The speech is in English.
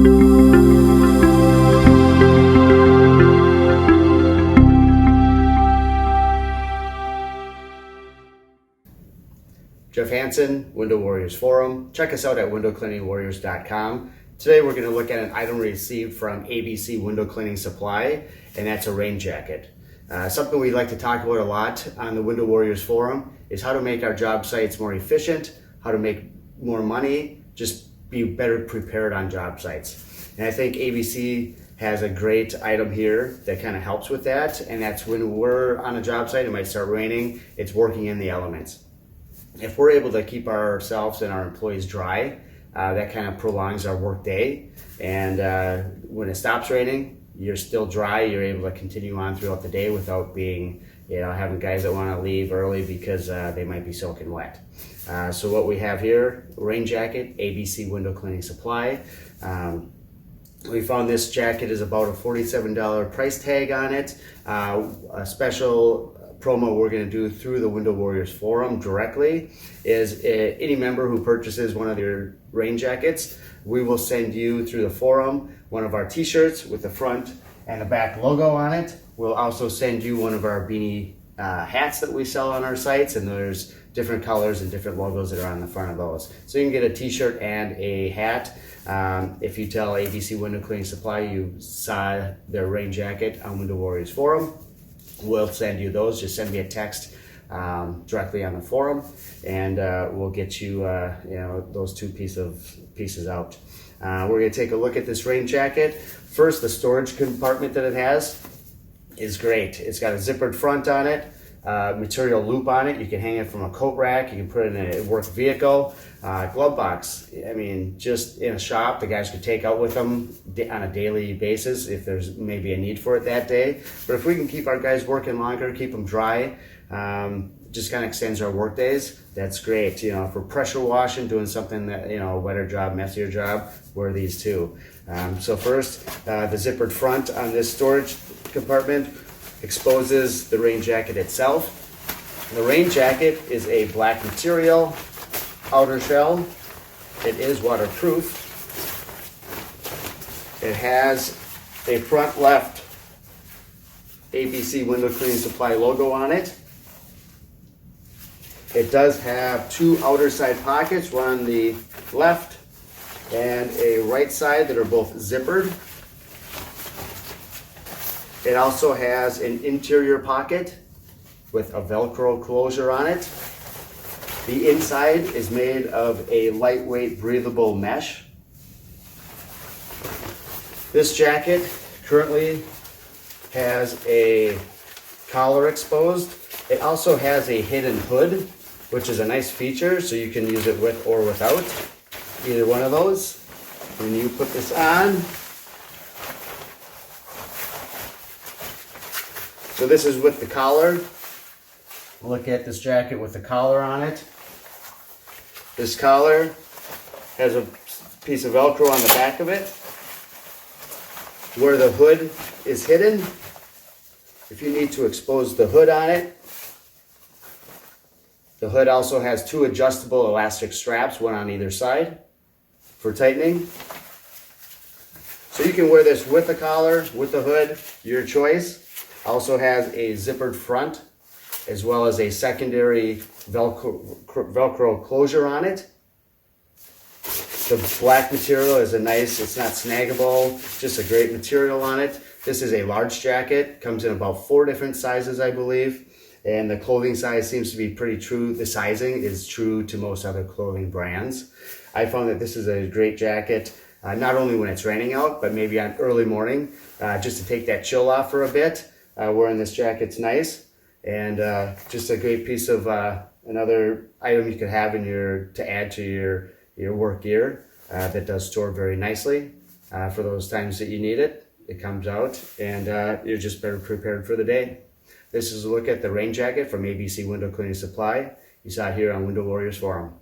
Jeff Hansen, Window Warriors Forum. Check us out at windowcleaningwarriors.com. Today we're going to look at an item received from ABC Window Cleaning Supply, and that's a rain jacket. Something we like to talk about a lot on the Window Warriors Forum is how to make our job sites more efficient, how to make more money, just be better prepared on job sites. And I think ABC has a great item here that kind of helps with that, and that's when we're on a job site, it might start raining, it's working in the elements. If we're able to keep ourselves and our employees dry, that kind of prolongs our work day. And when it stops raining, you're still dry. You're able to continue on throughout the day without being, having guys that want to leave early because they might be soaking wet. So what we have here, rain jacket, ABC Window Cleaning Supply. We found this jacket is about a $47 price tag on it. A special promo we're going to do through the Window Warriors Forum directly is any member who purchases one of your rain jackets, we will send you through the forum one of our t-shirts with the front and the back logo on it. We'll also send you one of our beanie hats that we sell on our sites, and there's different colors and different logos that are on the front of those. So you can get a t-shirt and a hat. If you tell ABC Window Cleaning Supply you saw their rain jacket on Window Warriors Forum, we'll send you those. Just send me a text directly on the forum, and we'll get you, those two pieces out. We're going to take a look at this rain jacket. First, the storage compartment that it has is great. It's got a zippered front on it, material loop on it. You can hang it from a coat rack. You can put it in a work vehicle, glove box. I mean, just in a shop, the guys could take out with them on a daily basis if there's maybe a need for it that day. But if we can keep our guys working longer, keep them dry, just kind of extends our work days, that's great. If we're pressure washing, doing something that, a wetter job, messier job, wear these too. So first, the zippered front on this storage compartment exposes the rain jacket itself. The rain jacket is a black material, outer shell. It is waterproof. It has a front left ABC Window Cleaning Supply logo on it. It does have two outer side pockets, one on the left and a right side that are both zippered. It also has an interior pocket with a Velcro closure on it. The inside is made of a lightweight breathable mesh. This jacket currently has a collar exposed. It also has a hidden hood, which is a nice feature, so you can use it with or without, either one of those. When you put this on, so this is with the collar. Look at this jacket with the collar on it. This collar has a piece of Velcro on the back of it. Where the hood is hidden, if you need to expose the hood on it, the hood also has two adjustable elastic straps, one on either side for tightening. So you can wear this with the collar, with the hood, your choice. Also has a zippered front as well as a secondary Velcro closure on it. The black material is it's not snaggable, just a great material on it. This is a large jacket, comes in about 4 different sizes, I believe. And the clothing size seems to be pretty true. The sizing is true to most other clothing brands. I found that this is a great jacket, not only when it's raining out, but maybe on early morning, just to take that chill off for a bit. Wearing this jacket's nice, and just a great piece of another item you could have to add to your work gear that does store very nicely for those times that you need it. It comes out, and you're just better prepared for the day. This is a look at the rain jacket from ABC Window Cleaning Supply. You saw it here on Window Warriors Forum.